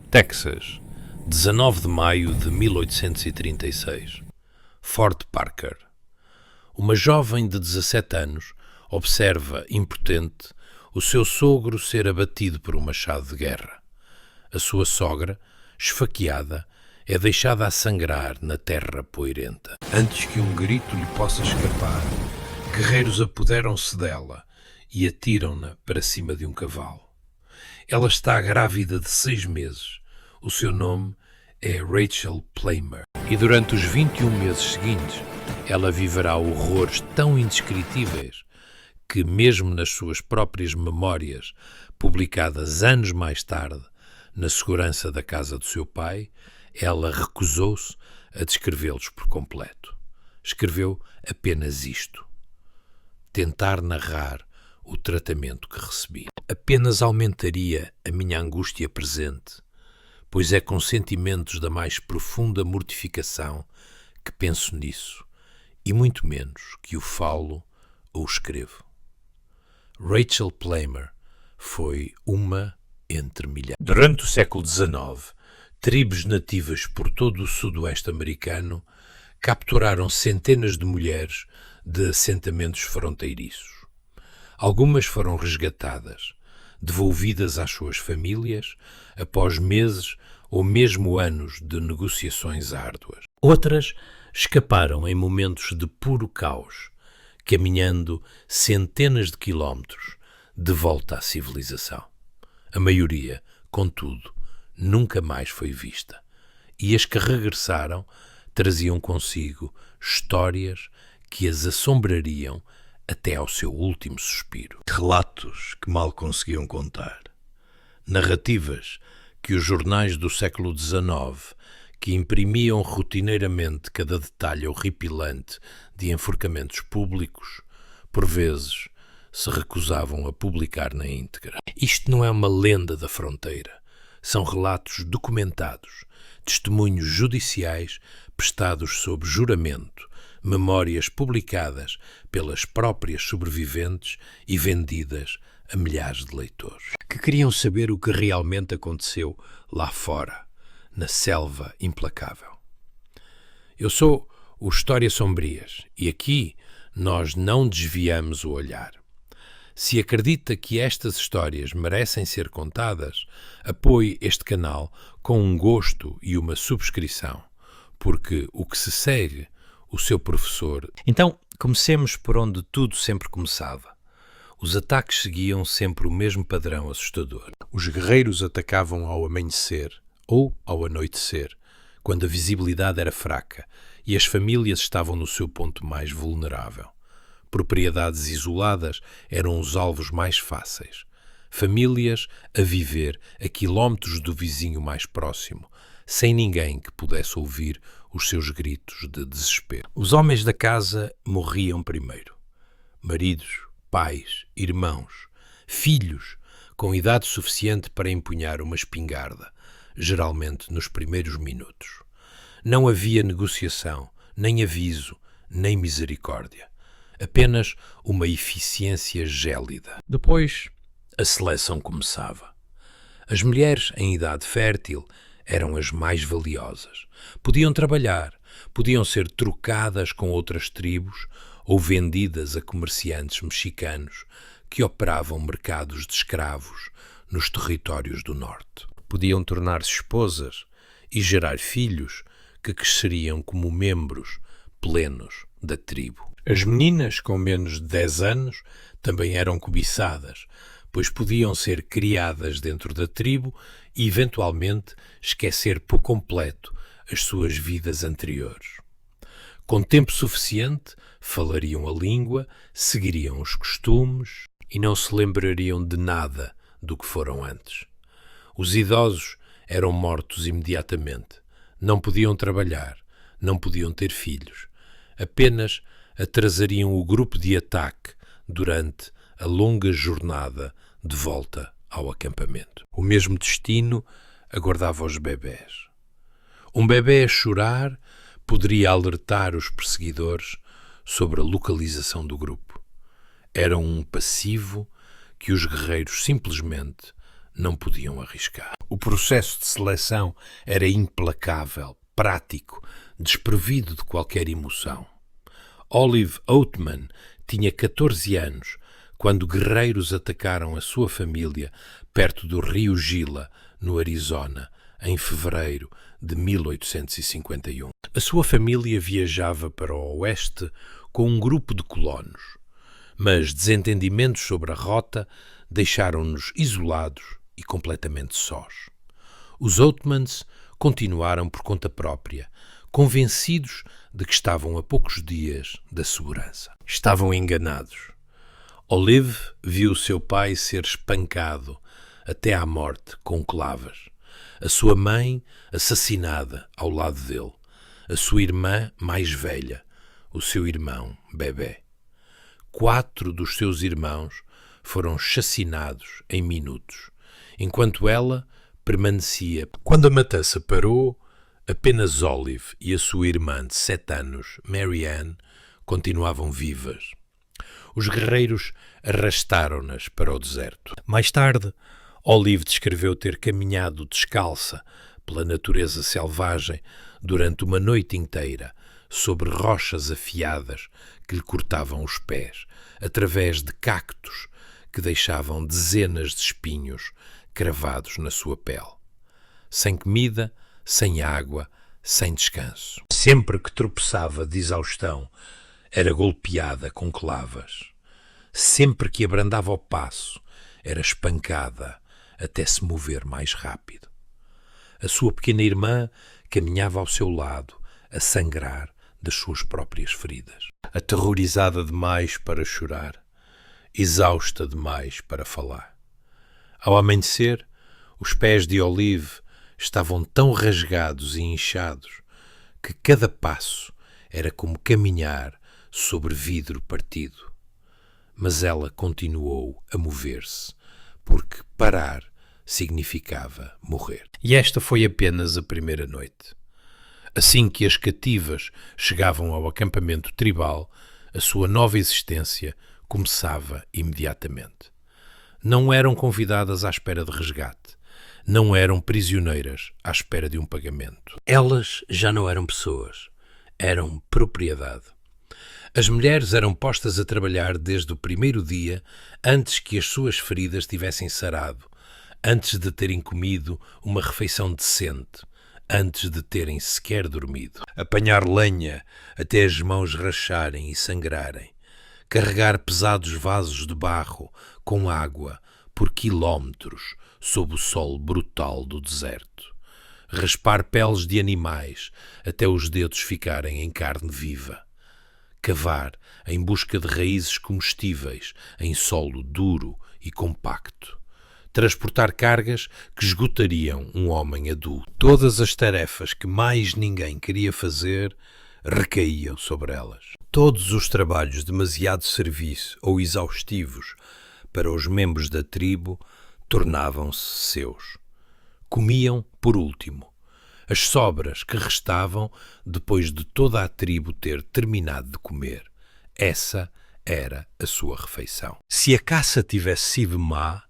Texas, 19 de maio de 1836. Fort Parker. Uma jovem de 17 anos observa, impotente, o seu sogro ser abatido por um machado de guerra. A sua sogra, esfaqueada, é deixada a sangrar na terra poeirenta. Antes que um grito lhe possa escapar, guerreiros apoderam-se dela e atiram-na para cima de um cavalo. Ela está grávida de 6 meses. O seu nome é Rachel Plummer. E durante os 21 meses seguintes, ela viverá horrores tão indescritíveis que, mesmo nas suas próprias memórias, publicadas anos mais tarde, na segurança da casa do seu pai, ela recusou-se a descrevê-los por completo. Escreveu apenas isto: tentar narrar o tratamento que recebi apenas aumentaria a minha angústia presente, pois é com sentimentos da mais profunda mortificação que penso nisso, e muito menos que o falo ou escrevo. Rachel Plummer foi uma entre milhares. Durante o século XIX, tribos nativas por todo o sudoeste americano capturaram centenas de mulheres de assentamentos fronteiriços. Algumas foram resgatadas, devolvidas às suas famílias após meses ou mesmo anos de negociações árduas. Outras escaparam em momentos de puro caos, caminhando centenas de quilómetros de volta à civilização. A maioria, contudo, nunca mais foi vista, e as que regressaram traziam consigo histórias que as assombrariam até ao seu último suspiro. Relatos que mal conseguiam contar. Narrativas que os jornais do século XIX, que imprimiam rotineiramente cada detalhe horripilante de enforcamentos públicos, por vezes se recusavam a publicar na íntegra. Isto não é uma lenda da fronteira. São relatos documentados, testemunhos judiciais prestados sob juramento, memórias publicadas pelas próprias sobreviventes e vendidas a milhares de leitores, que queriam saber o que realmente aconteceu lá fora, na selva implacável. Eu sou o Histórias Sombrias e aqui nós não desviamos o olhar. Se acredita que estas histórias merecem ser contadas, apoie este canal com um gosto e uma subscrição, porque o que se segue, o seu professor... Então, comecemos por onde tudo sempre começava. Os ataques seguiam sempre o mesmo padrão assustador. Os guerreiros atacavam ao amanhecer ou ao anoitecer, quando a visibilidade era fraca e as famílias estavam no seu ponto mais vulnerável. Propriedades isoladas eram os alvos mais fáceis. Famílias a viver a quilómetros do vizinho mais próximo, sem ninguém que pudesse ouvir os seus gritos de desespero. Os homens da casa morriam primeiro. Maridos, pais, irmãos, filhos, com idade suficiente para empunhar uma espingarda, geralmente nos primeiros minutos. Não havia negociação, nem aviso, nem misericórdia. Apenas uma eficiência gélida. Depois, a seleção começava. As mulheres em idade fértil eram as mais valiosas. Podiam trabalhar, podiam ser trocadas com outras tribos ou vendidas a comerciantes mexicanos que operavam mercados de escravos nos territórios do norte. Podiam tornar-se esposas e gerar filhos que cresceriam como membros plenos da tribo. As meninas com menos de 10 anos também eram cobiçadas, pois podiam ser criadas dentro da tribo e, eventualmente, esquecer por completo as suas vidas anteriores. Com tempo suficiente, falariam a língua, seguiriam os costumes e não se lembrariam de nada do que foram antes. Os idosos eram mortos imediatamente. Não podiam trabalhar, não podiam ter filhos. Apenas atrasariam o grupo de ataque durante a longa jornada de volta ao acampamento. O mesmo destino aguardava os bebés. Um bebé a chorar poderia alertar os perseguidores sobre a localização do grupo. Era um passivo que os guerreiros simplesmente não podiam arriscar. O processo de seleção era implacável, prático, desprovido de qualquer emoção. Olive Oatman tinha 14 anos quando guerreiros atacaram a sua família perto do rio Gila, no Arizona, em fevereiro de 1851. A sua família viajava para o oeste com um grupo de colonos, mas desentendimentos sobre a rota deixaram-nos isolados e completamente sós. Os Oatmans continuaram por conta própria, convencidos de que estavam a poucos dias da segurança. Estavam enganados. Olive viu seu pai ser espancado até à morte com clavas, a sua mãe assassinada ao lado dele, a sua irmã mais velha, o seu irmão bebé. 4 dos seus irmãos foram chacinados em minutos, enquanto ela permanecia. Quando a matança parou, apenas Olive e a sua irmã de 7 anos, Mary Ann, continuavam vivas. Os guerreiros arrastaram-nas para o deserto. Mais tarde, Olive descreveu ter caminhado descalça pela natureza selvagem durante uma noite inteira, sobre rochas afiadas que lhe cortavam os pés, através de cactos que deixavam dezenas de espinhos cravados na sua pele. Sem comida, sem água, sem descanso. Sempre que tropeçava de exaustão, era golpeada com clavas. Sempre que abrandava o passo, era espancada até se mover mais rápido. A sua pequena irmã caminhava ao seu lado, a sangrar das suas próprias feridas. Aterrorizada demais para chorar, exausta demais para falar. Ao amanhecer, os pés de Olive estavam tão rasgados e inchados que cada passo era como caminhar sobre vidro partido. Mas ela continuou a mover-se, porque parar significava morrer. E esta foi apenas a primeira noite. Assim que as cativas chegavam ao acampamento tribal, a sua nova existência começava imediatamente. Não eram convidadas à espera de resgate. Não eram prisioneiras à espera de um pagamento. Elas já não eram pessoas, eram propriedade. As mulheres eram postas a trabalhar desde o primeiro dia, antes que as suas feridas tivessem sarado, antes de terem comido uma refeição decente, antes de terem sequer dormido. Apanhar lenha até as mãos racharem e sangrarem, carregar pesados vasos de barro com água por quilómetros sob o sol brutal do deserto, raspar peles de animais até os dedos ficarem em carne viva, cavar em busca de raízes comestíveis em solo duro e compacto, transportar cargas que esgotariam um homem adulto. Todas as tarefas que mais ninguém queria fazer recaíam sobre elas. Todos os trabalhos demasiado serviço ou exaustivos para os membros da tribo tornavam-se seus. Comiam por último, as sobras que restavam depois de toda a tribo ter terminado de comer. Essa era a sua refeição. Se a caça tivesse sido má,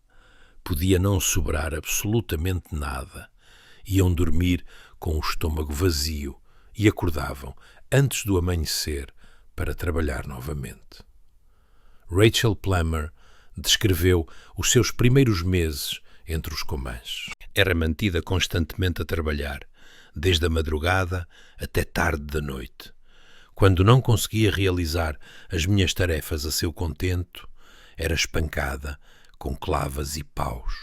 podia não sobrar absolutamente nada. Iam dormir com o estômago vazio e acordavam antes do amanhecer para trabalhar novamente. Rachel Plummer descreveu os seus primeiros meses entre os Comanches. Era mantida constantemente a trabalhar, desde a madrugada até tarde da noite. Quando não conseguia realizar as minhas tarefas a seu contento, era espancada com clavas e paus.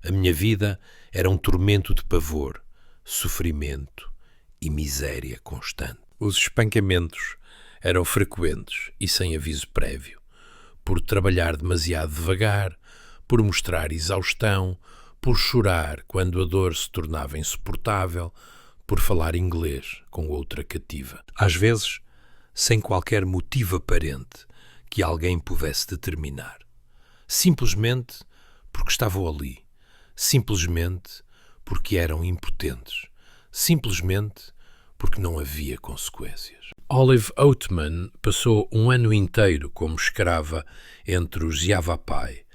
A minha vida era um tormento de pavor, sofrimento e miséria constante. Os espancamentos eram frequentes e sem aviso prévio, por trabalhar demasiado devagar, por mostrar exaustão, por chorar quando a dor se tornava insuportável, por falar inglês com outra cativa. Às vezes, sem qualquer motivo aparente que alguém pudesse determinar. Simplesmente porque estavam ali. Simplesmente porque eram impotentes. Simplesmente porque não havia consequências. Olive Oatman passou um ano inteiro como escrava entre os Yavapai,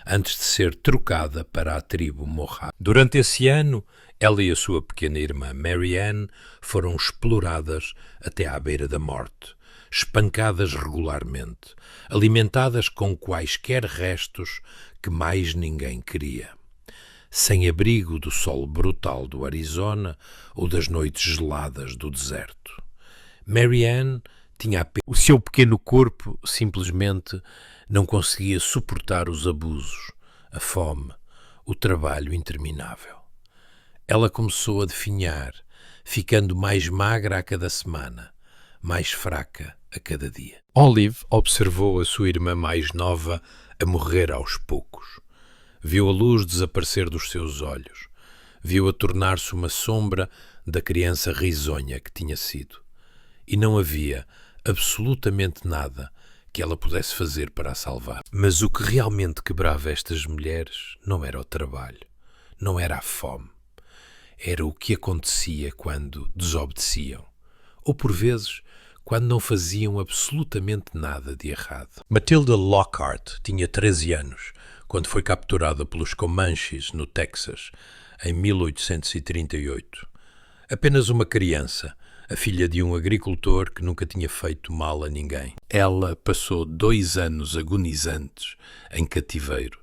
antes de ser trocada para a tribo Mohawk. Durante esse ano, ela e a sua pequena irmã Marianne foram exploradas até à beira da morte, espancadas regularmente, alimentadas com quaisquer restos que mais ninguém queria. Sem abrigo do sol brutal do Arizona ou das noites geladas do deserto. Marianne tinha apenas... O seu pequeno corpo simplesmente não conseguia suportar os abusos, a fome, o trabalho interminável. Ela começou a definhar, ficando mais magra a cada semana, mais fraca a cada dia. Olive observou a sua irmã mais nova a morrer aos poucos. Viu a luz desaparecer dos seus olhos. Viu-a tornar-se uma sombra da criança risonha que tinha sido. E não havia absolutamente nada que ela pudesse fazer para a salvar. Mas o que realmente quebrava estas mulheres não era o trabalho, não era a fome. Era o que acontecia quando desobedeciam, ou por vezes quando não faziam absolutamente nada de errado. Matilda Lockhart tinha 13 anos quando foi capturada pelos Comanches no Texas em 1838. Apenas uma criança, a filha de um agricultor que nunca tinha feito mal a ninguém. Ela passou 2 anos agonizantes em cativeiro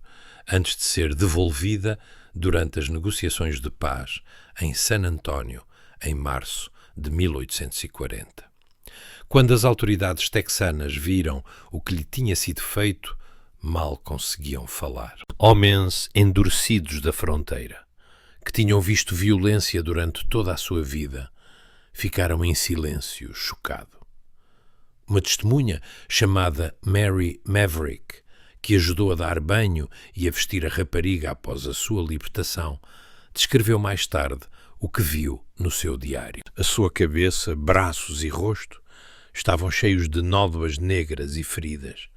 antes de ser devolvida durante as negociações de paz em San Antonio, em março de 1840. Quando as autoridades texanas viram o que lhe tinha sido feito, mal conseguiam falar. Homens endurecidos da fronteira, que tinham visto violência durante toda a sua vida, ficaram em silêncio, chocado. Uma testemunha chamada Mary Maverick, que ajudou a dar banho e a vestir a rapariga após a sua libertação, descreveu mais tarde o que viu no seu diário. A sua cabeça, braços e rosto estavam cheios de nódoas negras e feridas.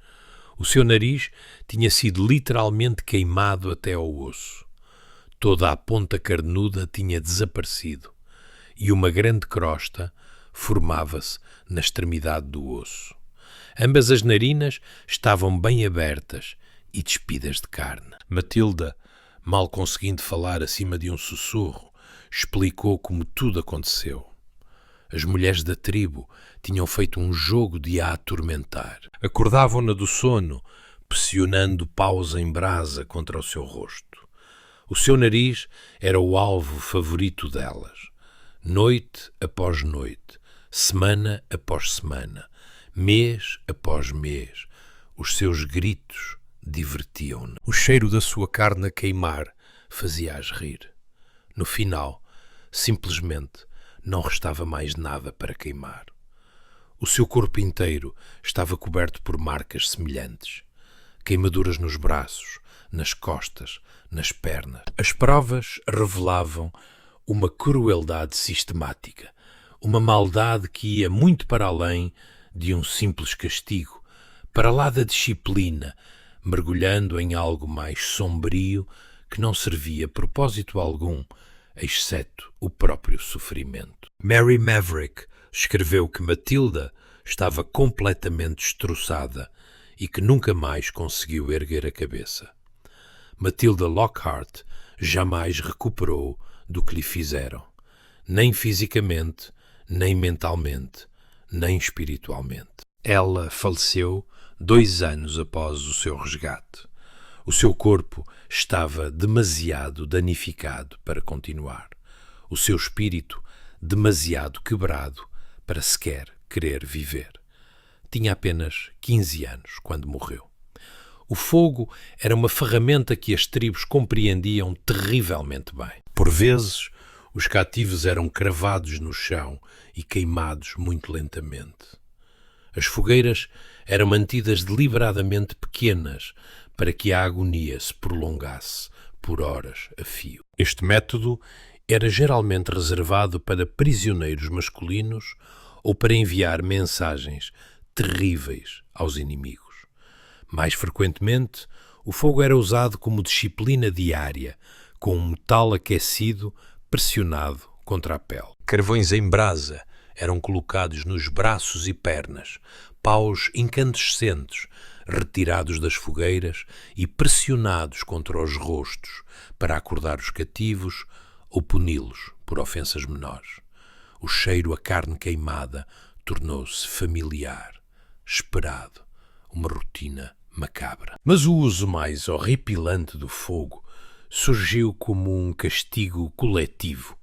O seu nariz tinha sido literalmente queimado até ao osso. Toda a ponta carnuda tinha desaparecido e uma grande crosta formava-se na extremidade do osso. Ambas as narinas estavam bem abertas e despidas de carne. Matilda, mal conseguindo falar acima de um sussurro, explicou como tudo aconteceu. As mulheres da tribo tinham feito um jogo de a atormentar. Acordavam-na do sono, pressionando paus em brasa contra o seu rosto. O seu nariz era o alvo favorito delas. Noite após noite, semana após semana, mês após mês, os seus gritos divertiam-no. O cheiro da sua carne a queimar fazia-as rir. No final, simplesmente, não restava mais nada para queimar. O seu corpo inteiro estava coberto por marcas semelhantes. Queimaduras nos braços, nas costas, nas pernas. As provas revelavam uma crueldade sistemática, uma maldade que ia muito para além de um simples castigo, para lá da disciplina, mergulhando em algo mais sombrio que não servia a propósito algum, exceto o próprio sofrimento. Mary Maverick escreveu que Matilda estava completamente destroçada e que nunca mais conseguiu erguer a cabeça. Matilda Lockhart jamais recuperou do que lhe fizeram, nem fisicamente, nem mentalmente, nem espiritualmente. Ela faleceu 2 anos após o seu resgate. O seu corpo estava demasiado danificado para continuar. O seu espírito demasiado quebrado para sequer querer viver. Tinha apenas 15 anos quando morreu. O fogo era uma ferramenta que as tribos compreendiam terrivelmente bem. Por vezes, os cativos eram cravados no chão e queimados muito lentamente. As fogueiras eram mantidas deliberadamente pequenas para que a agonia se prolongasse por horas a fio. Este método era geralmente reservado para prisioneiros masculinos ou para enviar mensagens terríveis aos inimigos. Mais frequentemente, o fogo era usado como disciplina diária, com um metal aquecido pressionado contra a pele. Carvões em brasa eram colocados nos braços e pernas, paus incandescentes retirados das fogueiras e pressionados contra os rostos para acordar os cativos ou puni-los por ofensas menores. O cheiro a carne queimada tornou-se familiar, esperado, uma rotina macabra. Mas o uso mais horripilante do fogo surgiu como um castigo coletivo,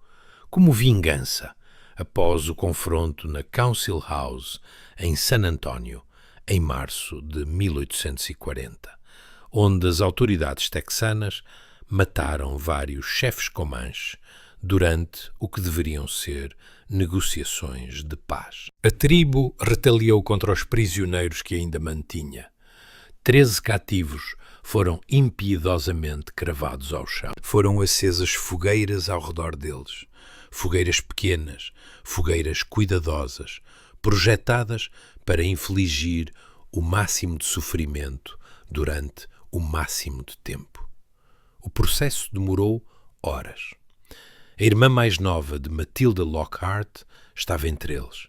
como vingança, após o confronto na Council House, em San Antonio, em março de 1840, onde as autoridades texanas mataram vários chefes comanches durante o que deveriam ser negociações de paz. A tribo retaliou contra os prisioneiros que ainda mantinha. 13 cativos foram impiedosamente cravados ao chão. Foram acesas fogueiras ao redor deles. Fogueiras pequenas, fogueiras cuidadosas, projetadas para infligir o máximo de sofrimento durante o máximo de tempo. O processo demorou horas. A irmã mais nova de Matilda Lockhart estava entre eles.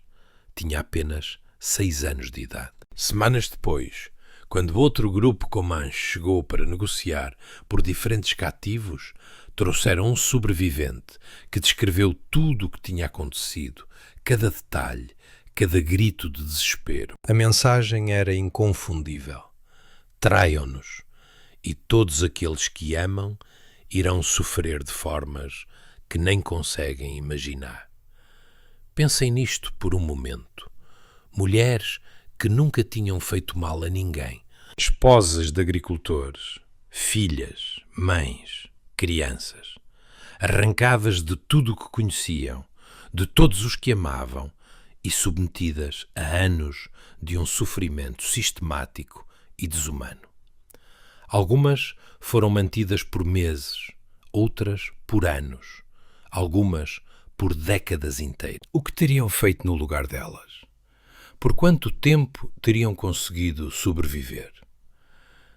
Tinha apenas 6 anos de idade. Semanas depois, quando outro grupo comanche chegou para negociar por diferentes cativos, trouxeram um sobrevivente que descreveu tudo o que tinha acontecido, cada detalhe, cada grito de desespero. A mensagem era inconfundível. Traiam-nos, e todos aqueles que amam irão sofrer de formas que nem conseguem imaginar. Pensem nisto por um momento. Mulheres que nunca tinham feito mal a ninguém. Esposas de agricultores, filhas, mães, crianças, arrancadas de tudo o que conheciam, de todos os que amavam e submetidas a anos de um sofrimento sistemático e desumano. Algumas foram mantidas por meses, outras por anos, algumas por décadas inteiras. O que teriam feito no lugar delas? Por quanto tempo teriam conseguido sobreviver?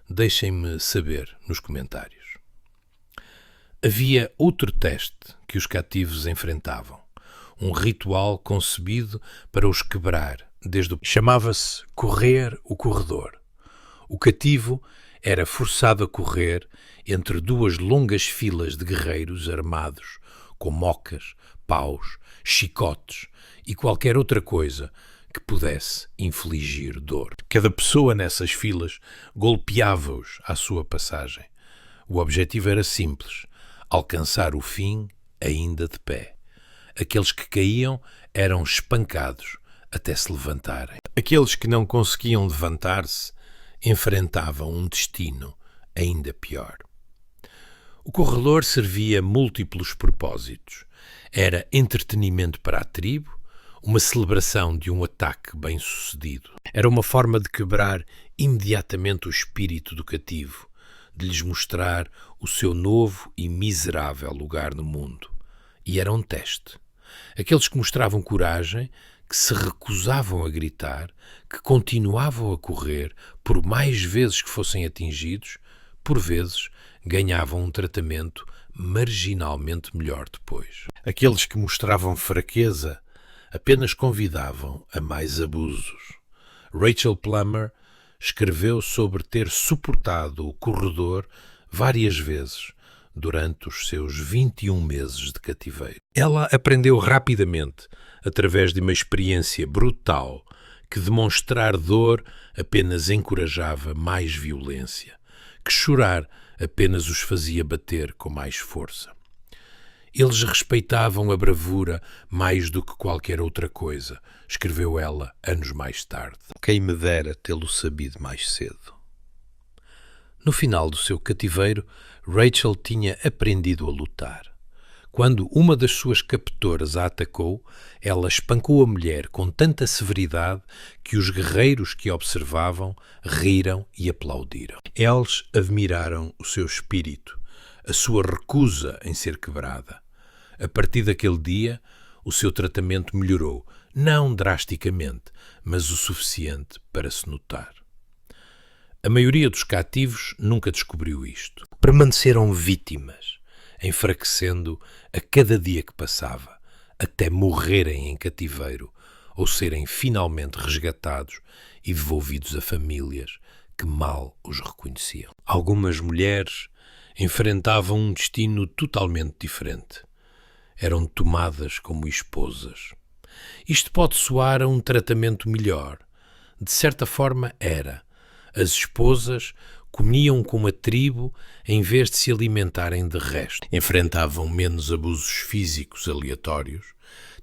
Deixem-me saber nos comentários. Havia outro teste que os cativos enfrentavam, um ritual concebido para os quebrar, chamava-se correr o corredor. O cativo era forçado a correr entre duas longas filas de guerreiros armados com mocas, paus, chicotes e qualquer outra coisa que pudesse infligir dor. Cada pessoa nessas filas golpeava-os à sua passagem. O objetivo era simples: alcançar o fim ainda de pé. Aqueles que caíam eram espancados até se levantarem. Aqueles que não conseguiam levantar-se enfrentavam um destino ainda pior. O corredor servia múltiplos propósitos. Era entretenimento para a tribo, uma celebração de um ataque bem-sucedido. Era uma forma de quebrar imediatamente o espírito do cativo, de lhes mostrar o seu novo e miserável lugar no mundo. E era um teste. Aqueles que mostravam coragem, que se recusavam a gritar, que continuavam a correr, por mais vezes que fossem atingidos, por vezes ganhavam um tratamento marginalmente melhor depois. Aqueles que mostravam fraqueza apenas convidavam a mais abusos. Rachel Plummer escreveu sobre ter suportado o corredor várias vezes durante os seus 21 meses de cativeiro. Ela aprendeu rapidamente, através de uma experiência brutal, que demonstrar dor apenas encorajava mais violência, que chorar apenas os fazia bater com mais força. Eles respeitavam a bravura mais do que qualquer outra coisa, escreveu ela anos mais tarde. Quem me dera tê-lo sabido mais cedo. No final do seu cativeiro, Rachel tinha aprendido a lutar. Quando uma das suas captoras a atacou, ela espancou a mulher com tanta severidade que os guerreiros que observavam riram e aplaudiram. Eles admiraram o seu espírito, a sua recusa em ser quebrada. A partir daquele dia, o seu tratamento melhorou, não drasticamente, mas o suficiente para se notar. A maioria dos cativos nunca descobriu isto. Permaneceram vítimas, enfraquecendo a cada dia que passava, até morrerem em cativeiro ou serem finalmente resgatados e devolvidos a famílias que mal os reconheciam. Algumas mulheres enfrentavam um destino totalmente diferente. Eram tomadas como esposas. Isto pode soar a um tratamento melhor. De certa forma era. As esposas comiam como a tribo em vez de se alimentarem de resto. Enfrentavam menos abusos físicos aleatórios.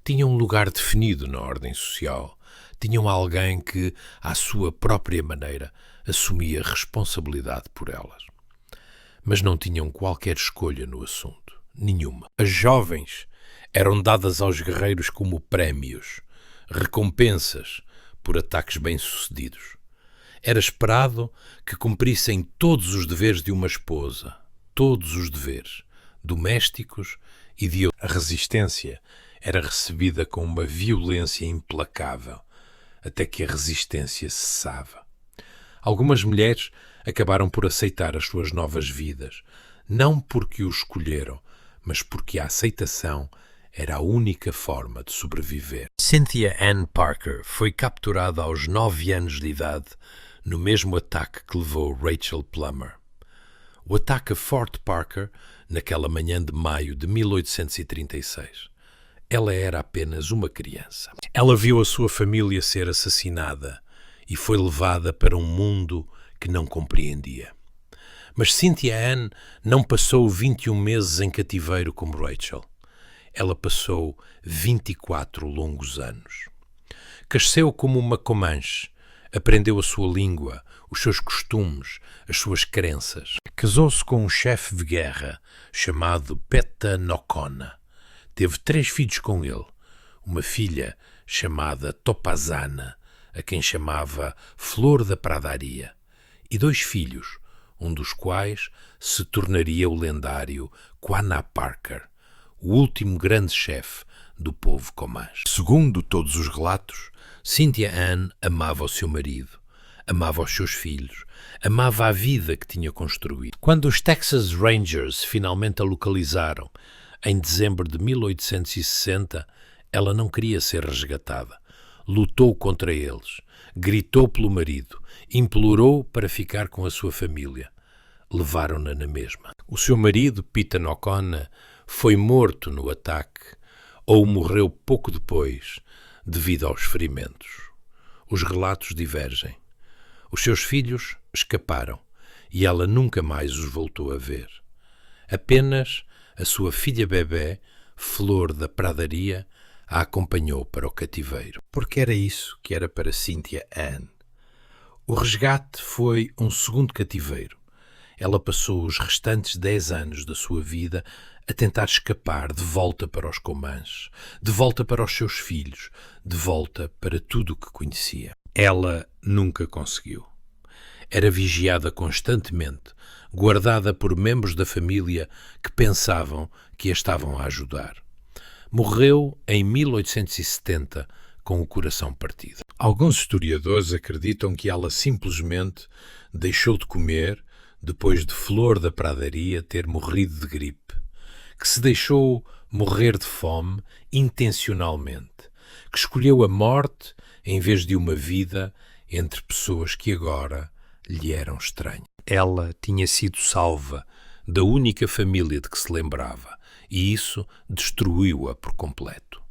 Tinham um lugar definido na ordem social. Tinham alguém que, à sua própria maneira, assumia responsabilidade por elas. Mas não tinham qualquer escolha no assunto. Nenhuma. As jovens eram dadas aos guerreiros como prémios, recompensas por ataques bem-sucedidos. Era esperado que cumprissem todos os deveres de uma esposa, todos os deveres, domésticos e de outra. A resistência era recebida com uma violência implacável, até que a resistência cessava. Algumas mulheres acabaram por aceitar as suas novas vidas, não porque o escolheram, mas porque a aceitação era a única forma de sobreviver. Cynthia Ann Parker foi capturada aos 9 anos de idade no mesmo ataque que levou Rachel Plummer. O ataque a Fort Parker, naquela manhã de maio de 1836. Ela era apenas uma criança. Ela viu a sua família ser assassinada e foi levada para um mundo que não compreendia. Mas Cynthia Ann não passou 21 meses em cativeiro como Rachel. Ela passou 24 longos anos. Cresceu como uma Comanche, aprendeu a sua língua, os seus costumes, as suas crenças. Casou-se com um chefe de guerra chamado Peta Nocona. Teve 3 filhos com ele, uma filha chamada Topazana, a quem chamava Flor da Pradaria, e 2 filhos, um dos quais se tornaria o lendário Quanah Parker, o último grande chefe do povo Comanche. Segundo todos os relatos, Cynthia Ann amava o seu marido, amava os seus filhos, amava a vida que tinha construído. Quando os Texas Rangers finalmente a localizaram, em dezembro de 1860, ela não queria ser resgatada. Lutou contra eles, gritou pelo marido, implorou para ficar com a sua família. Levaram-na na mesma. O seu marido, Peta Nocona, foi morto no ataque ou morreu pouco depois devido aos ferimentos. Os relatos divergem. Os seus filhos escaparam e ela nunca mais os voltou a ver. Apenas a sua filha bebé, Flor da Pradaria, a acompanhou para o cativeiro. Porque era isso que era para Cynthia Ann. O resgate foi um segundo cativeiro. Ela passou os restantes 10 anos da sua vida a tentar escapar de volta para os Comanches, de volta para os seus filhos, de volta para tudo o que conhecia. Ela nunca conseguiu. Era vigiada constantemente, guardada por membros da família que pensavam que a estavam a ajudar. Morreu em 1870 com o coração partido. Alguns historiadores acreditam que ela simplesmente deixou de comer depois de Flor da Pradaria ter morrido de gripe, que se deixou morrer de fome intencionalmente, que escolheu a morte em vez de uma vida entre pessoas que agora lhe eram estranhas. Ela tinha sido salva da única família de que se lembrava, e isso destruiu-a por completo.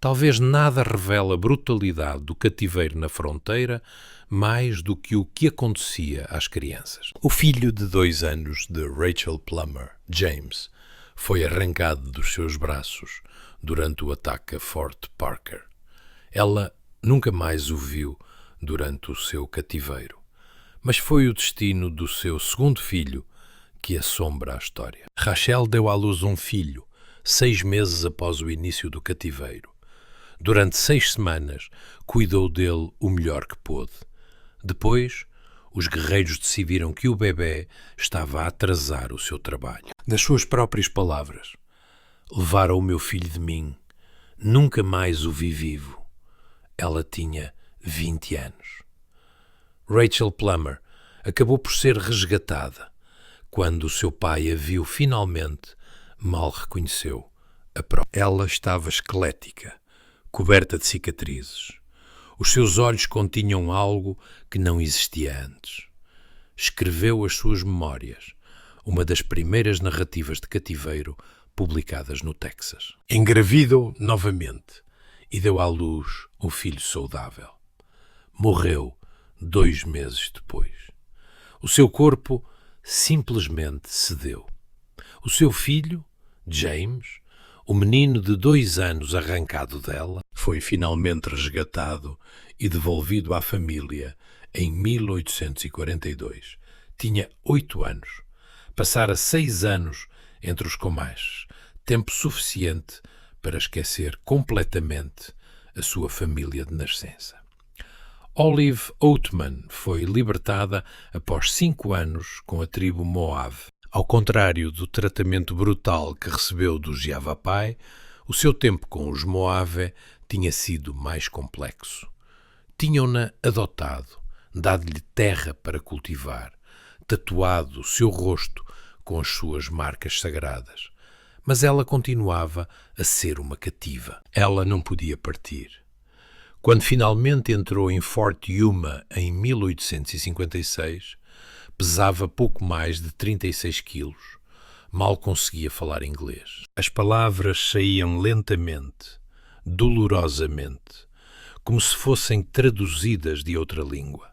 Talvez nada revele a brutalidade do cativeiro na fronteira mais do que o que acontecia às crianças. O filho de 2 anos de Rachel Plummer, James, foi arrancado dos seus braços durante o ataque a Fort Parker. Ela nunca mais o viu durante o seu cativeiro, mas foi o destino do seu segundo filho que assombra a história. Rachel deu à luz um filho 6 meses após o início do cativeiro. Durante 6 semanas, cuidou dele o melhor que pôde. Depois, os guerreiros decidiram que o bebê estava a atrasar o seu trabalho. Nas suas próprias palavras, levaram o meu filho de mim. Nunca mais o vi vivo. Ela tinha 20 anos. Rachel Plummer acabou por ser resgatada. Quando o seu pai a viu finalmente, mal reconheceu a própria. Ela estava esquelética, coberta de cicatrizes. Os seus olhos continham algo que não existia antes. escreveu as suas memórias, uma das primeiras narrativas de cativeiro publicadas no Texas. Engravidou novamente e deu à luz um filho saudável. Morreu 2 meses depois. O seu corpo simplesmente cedeu. O seu filho, James, o menino de 2 anos arrancado dela, foi finalmente resgatado e devolvido à família em 1842. Tinha 8 anos. Passara 6 anos entre os Comanches, tempo suficiente para esquecer completamente a sua família de nascença. Olive Oatman foi libertada após 5 anos com a tribo Moab. Ao contrário do tratamento brutal que recebeu dos Yavapai, o seu tempo com os Moave tinha sido mais complexo. Tinham-na adotado, dado-lhe terra para cultivar, tatuado o seu rosto com as suas marcas sagradas. Mas ela continuava a ser uma cativa. Ela não podia partir. Quando finalmente entrou em Fort Yuma em 1856, pesava pouco mais de 36 quilos. Mal conseguia falar inglês. As palavras saíam lentamente, dolorosamente, como se fossem traduzidas de outra língua.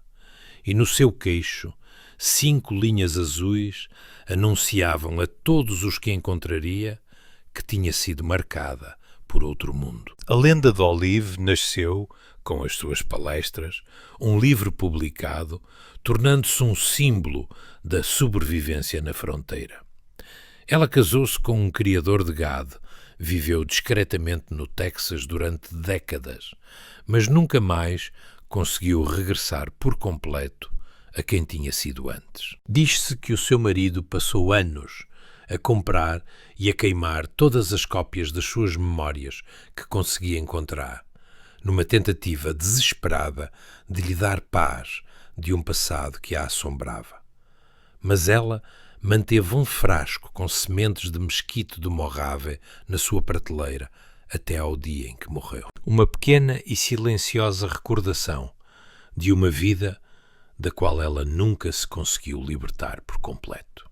E no seu queixo, 5 linhas azuis anunciavam a todos os que encontraria que tinha sido marcada por outro mundo. A lenda de Olive nasceu, com as suas palestras, um livro publicado, tornando-se um símbolo da sobrevivência na fronteira. Ela casou-se com um criador de gado, viveu discretamente no Texas durante décadas, mas nunca mais conseguiu regressar por completo a quem tinha sido antes. Diz-se que o seu marido passou anos a comprar e a queimar todas as cópias das suas memórias que conseguia encontrar, numa tentativa desesperada de lhe dar paz de um passado que a assombrava. Mas ela manteve um frasco com sementes de mesquite do Mojave na sua prateleira até ao dia em que morreu. Uma pequena e silenciosa recordação de uma vida da qual ela nunca se conseguiu libertar por completo.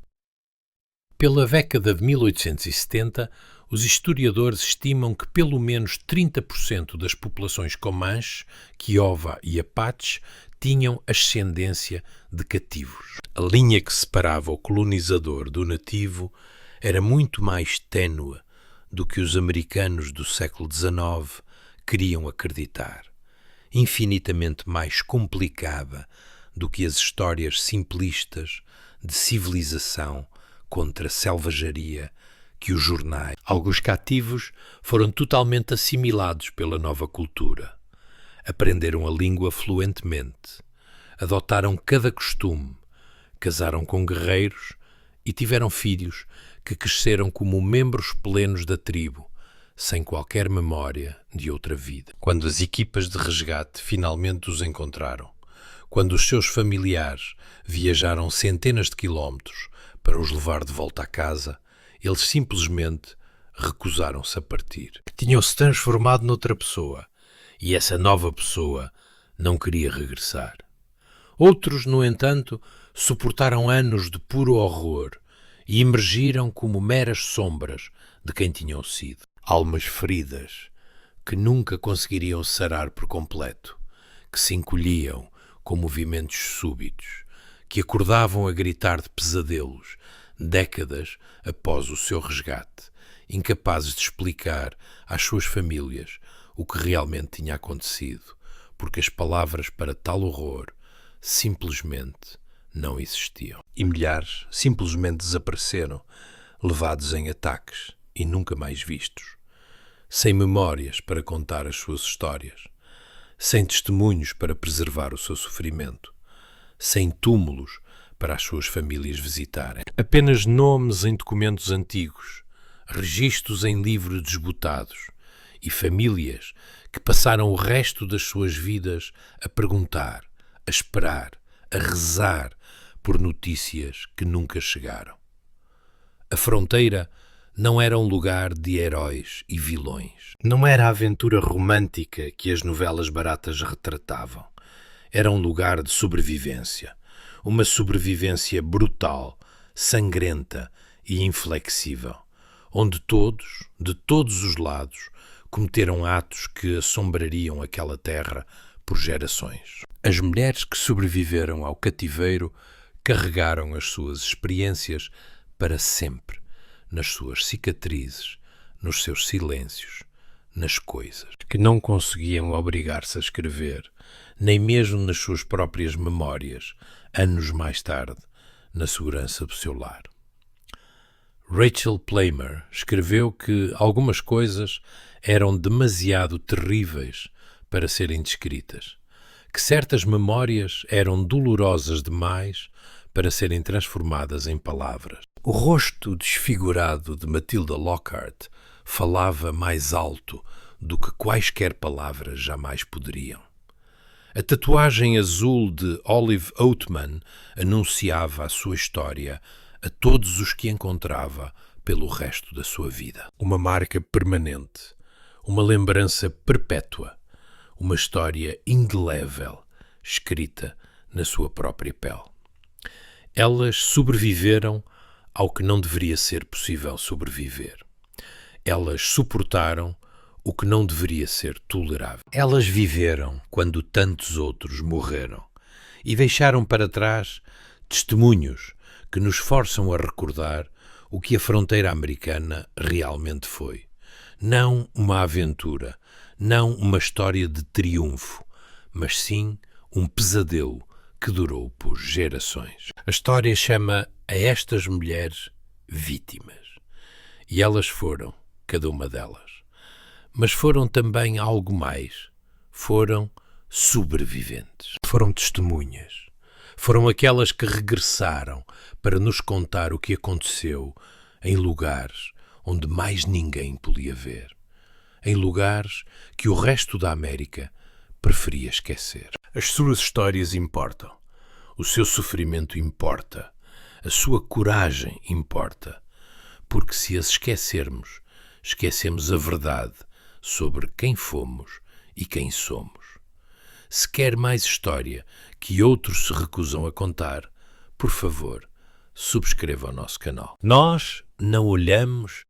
Pela década de 1870, os historiadores estimam que pelo menos 30% das populações Comanche, Kiowa e Apache tinham ascendência de cativos. A linha que separava o colonizador do nativo era muito mais ténue do que os americanos do século XIX queriam acreditar, infinitamente mais complicada do que as histórias simplistas de civilização contra selvageria que os jornais. Alguns cativos foram totalmente assimilados pela nova cultura. Aprenderam a língua fluentemente, adotaram cada costume, casaram com guerreiros e tiveram filhos que cresceram como membros plenos da tribo, sem qualquer memória de outra vida. Quando as equipas de resgate finalmente os encontraram, quando os seus familiares viajaram centenas de quilómetros para os levar de volta à casa, eles simplesmente recusaram-se a partir. Tinham-se transformado noutra pessoa, e essa nova pessoa não queria regressar. Outros, no entanto, suportaram anos de puro horror e emergiram como meras sombras de quem tinham sido. Almas feridas que nunca conseguiriam sarar por completo, que se encolhiam com movimentos súbitos, que acordavam a gritar de pesadelos décadas após o seu resgate, incapazes de explicar às suas famílias o que realmente tinha acontecido, porque as palavras para tal horror simplesmente não existiam. E milhares simplesmente desapareceram, levados em ataques e nunca mais vistos, sem memórias para contar as suas histórias, sem testemunhos para preservar o seu sofrimento, sem túmulos para as suas famílias visitarem. Apenas nomes em documentos antigos, registros em livros desbotados e famílias que passaram o resto das suas vidas a perguntar, a esperar, a rezar por notícias que nunca chegaram. A fronteira não era um lugar de heróis e vilões. Não era a aventura romântica que as novelas baratas retratavam. Era um lugar de sobrevivência, uma sobrevivência brutal, sangrenta e inflexível, onde todos, de todos os lados, cometeram atos que assombrariam aquela terra por gerações. As mulheres que sobreviveram ao cativeiro carregaram as suas experiências para sempre, nas suas cicatrizes, nos seus silêncios, nas coisas, que não conseguiam obrigar-se a escrever, nem mesmo nas suas próprias memórias, anos mais tarde, na segurança do seu lar. Rachel Plamer escreveu que algumas coisas eram demasiado terríveis para serem descritas, que certas memórias eram dolorosas demais para serem transformadas em palavras. O rosto desfigurado de Matilda Lockhart falava mais alto do que quaisquer palavras jamais poderiam. A tatuagem azul de Olive Oatman anunciava a sua história a todos os que encontrava pelo resto da sua vida. Uma marca permanente, uma lembrança perpétua, uma história indelével, escrita na sua própria pele. Elas sobreviveram ao que não deveria ser possível sobreviver. Elas suportaram o que não deveria ser tolerável. Elas viveram quando tantos outros morreram e deixaram para trás testemunhos que nos forçam a recordar o que a fronteira americana realmente foi. Não uma aventura, não uma história de triunfo, mas sim um pesadelo que durou por gerações. A história chama a estas mulheres vítimas. E elas foram, cada uma delas. Mas foram também algo mais. Foram sobreviventes. Foram testemunhas. Foram aquelas que regressaram para nos contar o que aconteceu em lugares onde mais ninguém podia ver. Em lugares que o resto da América preferia esquecer. As suas histórias importam. O seu sofrimento importa. A sua coragem importa. Porque se as esquecermos, esquecemos a verdade sobre quem fomos e quem somos. Se quer mais história que outros se recusam a contar, por favor, subscreva o nosso canal. Nós não olhamos